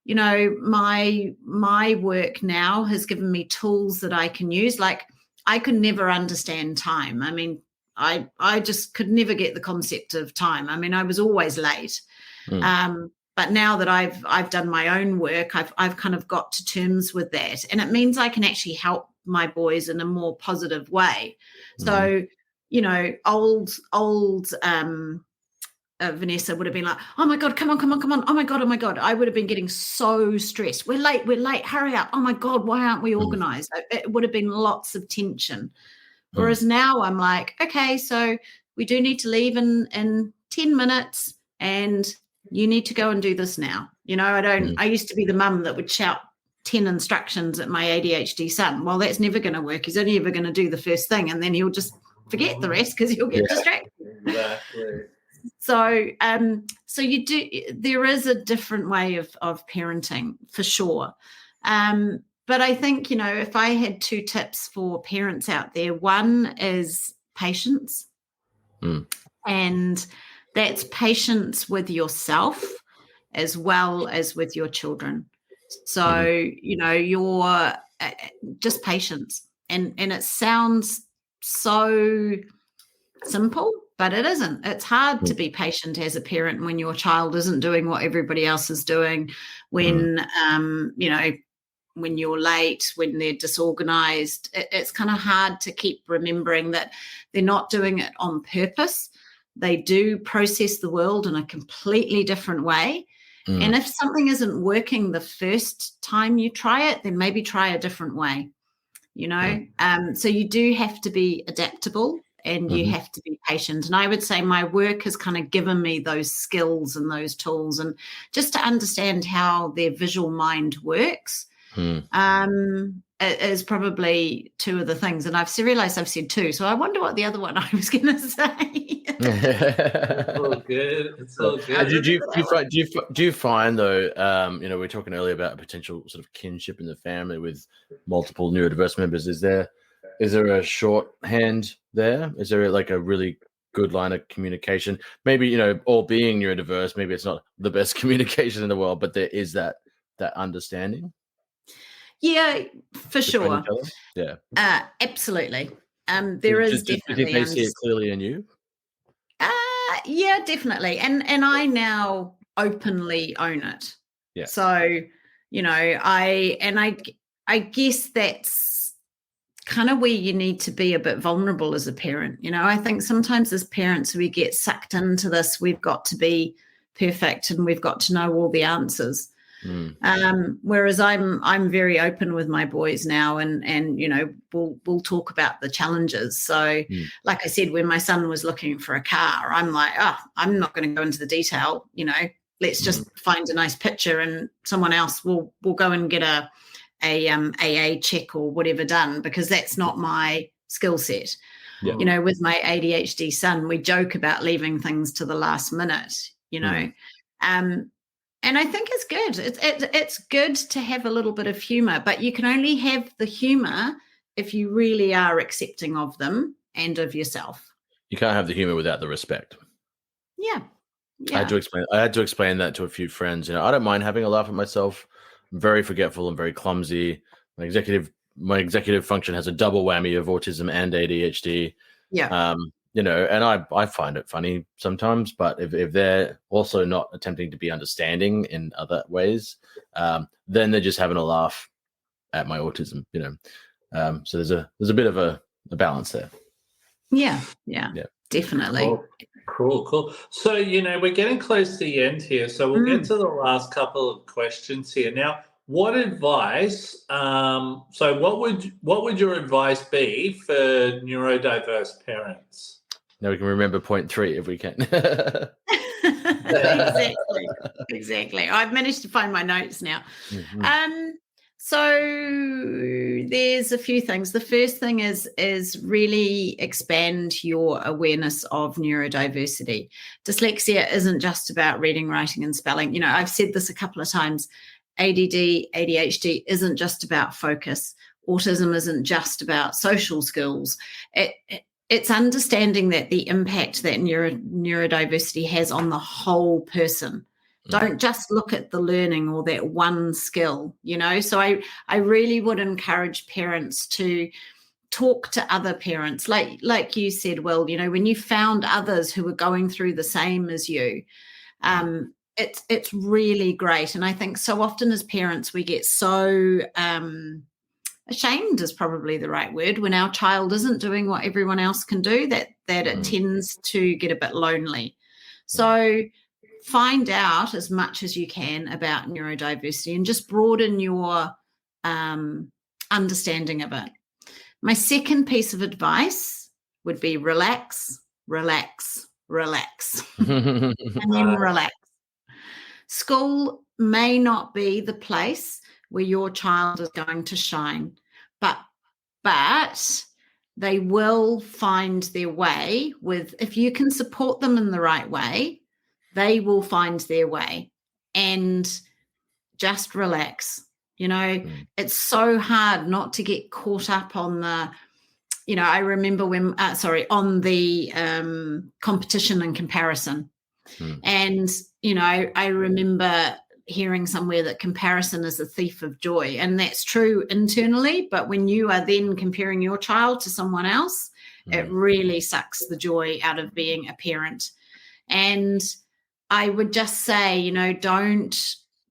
my work now has given me tools that I can use. Like, I could never understand time. I mean, I just could never get the concept of time. I mean, I was always late. But now that I've done my own work, I've kind of got to terms with that, and it means I can actually help my boys in a more positive way. So, old Vanessa would have been like, "Oh my God, come on. Oh my God. I would have been getting so stressed. We're late. Hurry up. Oh my God, why aren't we organized? It would have been lots of tension. Whereas now I'm like, okay, so we do need to leave in 10 minutes and you need to go and do this now. I used to be the mum that would shout 10 instructions at my ADHD son. Well, that's never going to work. He's only ever going to do the first thing, and then he'll just forget the rest because you'll get distracted. Exactly. So, there is a different way of parenting for sure. But I think, if I had 2 tips for parents out there, one is patience. And that's patience with yourself as well as with your children. So, you're just patience. And it sounds so simple, but it isn't. It's hard to be patient as a parent when your child isn't doing what everybody else is doing, when when you're late, when they're disorganized. It's kind of hard to keep remembering that they're not doing it on purpose. They do process the world in a completely different way. And if something isn't working the first time you try it, then maybe try a different way, So you do have to be adaptable and you have to be patient. And I would say my work has kind of given me those skills and those tools, and just to understand how their visual mind works is probably 2 of the things. And I've realized I've said 2, so I wonder what the other one I was going to say. It's all good. It's all good. Do you find though, we were talking earlier about a potential sort of kinship in the family with multiple neurodiverse members. Is there a shorthand there? Is there like a really good line of communication? Maybe, all being neurodiverse, maybe it's not the best communication in the world, but there is that understanding. Yeah, for sure. Yeah. Absolutely. There is definitely. Do they see it clearly in you? Yeah, definitely. And I now openly own it. Yeah. So, I guess that's kind of where you need to be a bit vulnerable as a parent. I think sometimes as parents we get sucked into this, we've got to be perfect and we've got to know all the answers. Whereas I'm very open with my boys now, and we'll talk about the challenges. So like I said, when my son was looking for a car, I'm like, I'm not going to go into the detail, let's just find a nice picture and someone else will go and get a AA check or whatever done, because that's not my skill set. With my ADHD son, we joke about leaving things to the last minute, and I think it's good. It's good to have a little bit of humor, but you can only have the humor if you really are accepting of them and of yourself. You can't have the humor without the respect. Yeah. I had to explain that to a few friends. I don't mind having a laugh at myself. I'm very forgetful and very clumsy. My executive function has a double whammy of autism and ADHD. Yeah. And I find it funny sometimes, but if they're also not attempting to be understanding in other ways, then they're just having a laugh at my autism, so there's a bit of a balance there. Yeah, definitely. Cool. So, we're getting close to the end here, so we'll get to the last couple of questions here. Now, what advice, what would your advice be for neurodiverse parents? Now we can remember point 3 if we can. Exactly. I've managed to find my notes now. So there's a few things. The first thing is really expand your awareness of neurodiversity. Dyslexia isn't just about reading, writing, and spelling. I've said this a couple of times. ADD, ADHD isn't just about focus. Autism isn't just about social skills. It's understanding that the impact that neurodiversity has on the whole person. Don't just look at the learning or that one skill, So I really would encourage parents to talk to other parents. Like you said, Will, when you found others who were going through the same as you, it's really great. And I think so often as parents, we get so ashamed is probably the right word, when our child isn't doing what everyone else can do, that it tends to get a bit lonely. So find out as much as you can about neurodiversity and just broaden your understanding of it. My second piece of advice would be relax, relax, relax, and then relax. School may not be the place where your child is going to shine, but they will find their way if you can support them in the right way, they will find their way. And just relax. It's so hard not to get caught up on the, I remember on the competition and comparison. And, I remember hearing somewhere that comparison is a thief of joy. And that's true internally. But when you are then comparing your child to someone else, it really sucks the joy out of being a parent. And I would just say,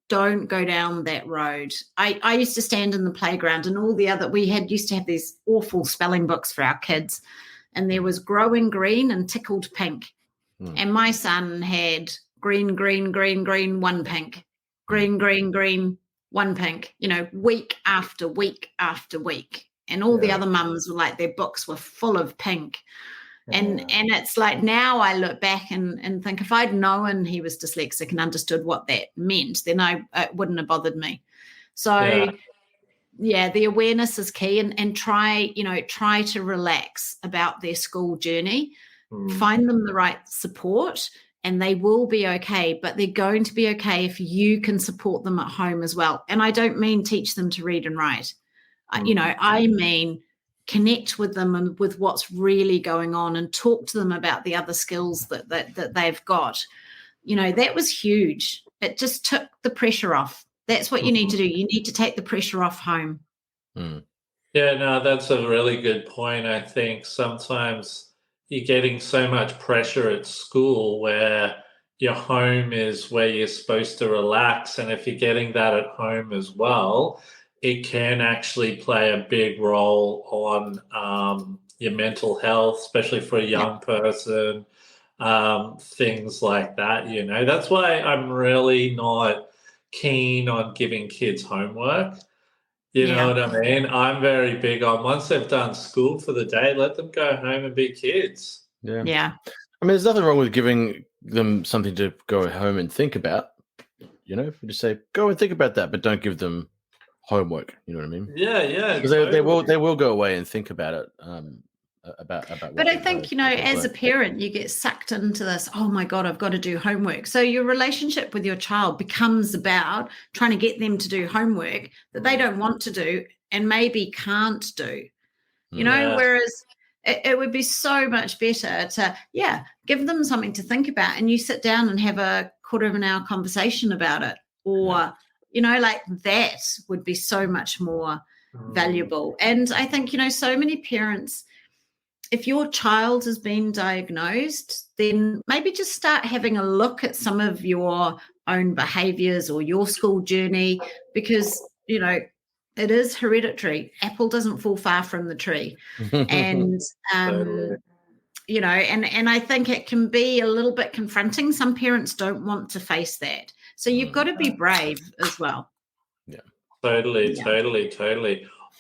don't go down that road. I used to stand in the playground and used to have these awful spelling books for our kids. And there was growing green and tickled pink. And my son had green, green, green, green, one pink, green, green, green, one pink, week after week after week. And all the other mums were like, their books were full of pink. And it's like, now I look back and think, if I'd known he was dyslexic and understood what that meant, then it wouldn't have bothered me. So the awareness is key, and try to relax about their school journey, find them the right support, and they will be okay. But they're going to be okay if you can support them at home as well. And I don't mean teach them to read and write. I mean connect with them and with what's really going on, and talk to them about the other skills that they've got. That was huge. It just took the pressure off. That's what you need to do. You need to take the pressure off home. Yeah, no, that's a really good point. I think sometimes you're getting so much pressure at school where your home is where you're supposed to relax. And if you're getting that at home as well, it can actually play a big role on your mental health, especially for a young person, things like that. That's why I'm really not keen on giving kids homework. You know what I mean? I'm very big on, once they've done school for the day, let them go home and be kids. Yeah. I mean, there's nothing wrong with giving them something to go home and think about. If we just say, go and think about that, but don't give them homework. You know what I mean? Yeah. Because they will go away and think about it. About but I think as a parent, you get sucked into this, oh my God, I've got to do homework. So your relationship with your child becomes about trying to get them to do homework that they don't want to do and maybe can't do. Whereas it would be so much better to give them something to think about, and you sit down and have a quarter of an hour conversation about it, or like that would be so much more valuable. And I think so many parents, if your child has been diagnosed, then maybe just start having a look at some of your own behaviors or your school journey, because, it is hereditary. Apple doesn't fall far from the tree. And, and I think it can be a little bit confronting. Some parents don't want to face that. So you've got to be brave as well. Yeah. Totally.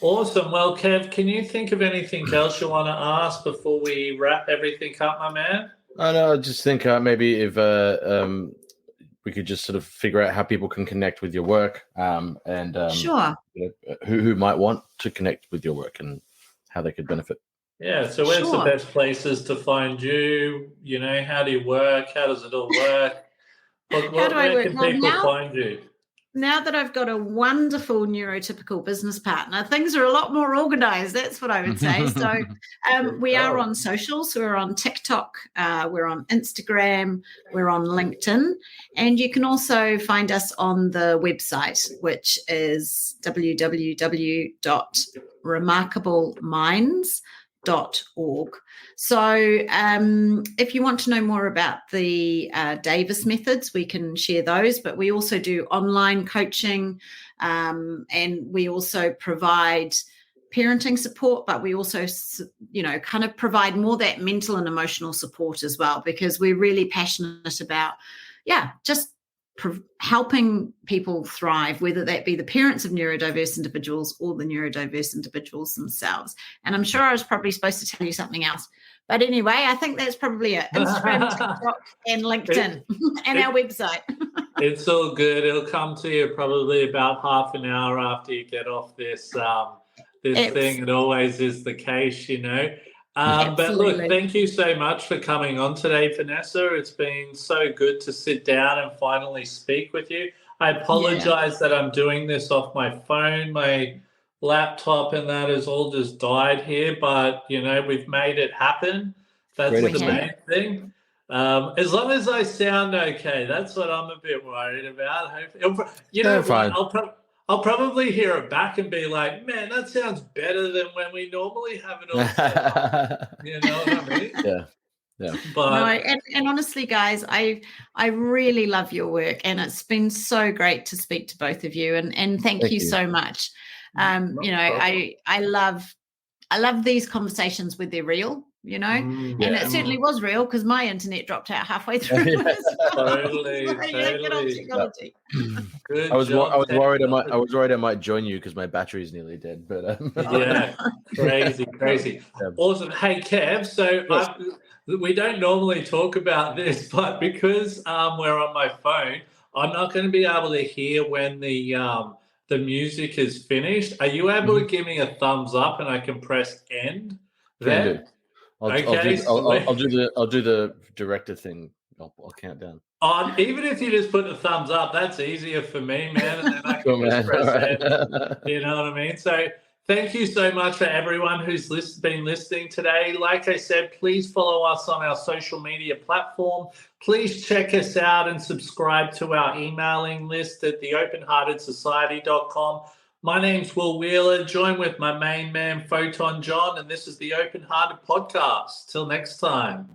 Awesome. Well, Kev, can you think of anything else you want to ask before we wrap everything up, my man? I just think maybe if we could just sort of figure out how people can connect with your work, and sure, who might want to connect with your work and how they could benefit. Yeah. So where's the best places to find you? How do you work? How does it all work? Where can people find you? Now that I've got a wonderful neurotypical business partner, things are a lot more organized. That's what I would say. So we are on socials. We're on TikTok. We're on Instagram. We're on LinkedIn. And you can also find us on the website, which is www.remarkableminds.org. So if you want to know more about the Davis methods, we can share those, but we also do online coaching, and we also provide parenting support, but we also, kind of provide more that mental and emotional support as well, because we're really passionate about, just helping people thrive, whether that be the parents of neurodiverse individuals or the neurodiverse individuals themselves. And I'm sure I was probably supposed to tell you something else. But anyway, I think that's probably it. Instagram, TikTok, and LinkedIn, and our website. It's all good. It'll come to you probably about half an hour after you get off this thing. It always is the case, you know. But look, thank you so much for coming on today, Vanessa. It's been so good to sit down and finally speak with you. I apologize that I'm doing this off my phone. My laptop and that has all just died here, but, you know, we've made it happen. That's the main thing. As long as I sound okay, that's what I'm a bit worried about. You know, I'll probably hear it back and be like, man, that sounds better than when we normally have it all set up. You know what I mean? Yeah. But no, and honestly, guys, I really love your work, and it's been so great to speak to both of you. And thank you so much. You know, I love these conversations when they're real. You know, and it certainly was real because my internet dropped out halfway through. Totally. I was worried I might join you because my battery's nearly dead. But yeah, crazy. Yeah. Awesome. Hey, Kev. So we don't normally talk about this, but because we're on my phone, I'm not going to be able to hear when the music is finished. Are you able to give me a thumbs up and I can press end? Then. I'll do the director thing. I'll count down. Even if you just put the thumbs up, that's easier for me, man. And then I can just press end. You know what I mean? So thank you so much for everyone who's been listening today. Like I said, please follow us on our social media platform. Please check us out and subscribe to our emailing list at theopenheartedsociety.com. My name's Will Wheeler, joined with my main man, Photon John, and this is the Open Hearted Podcast. Till next time.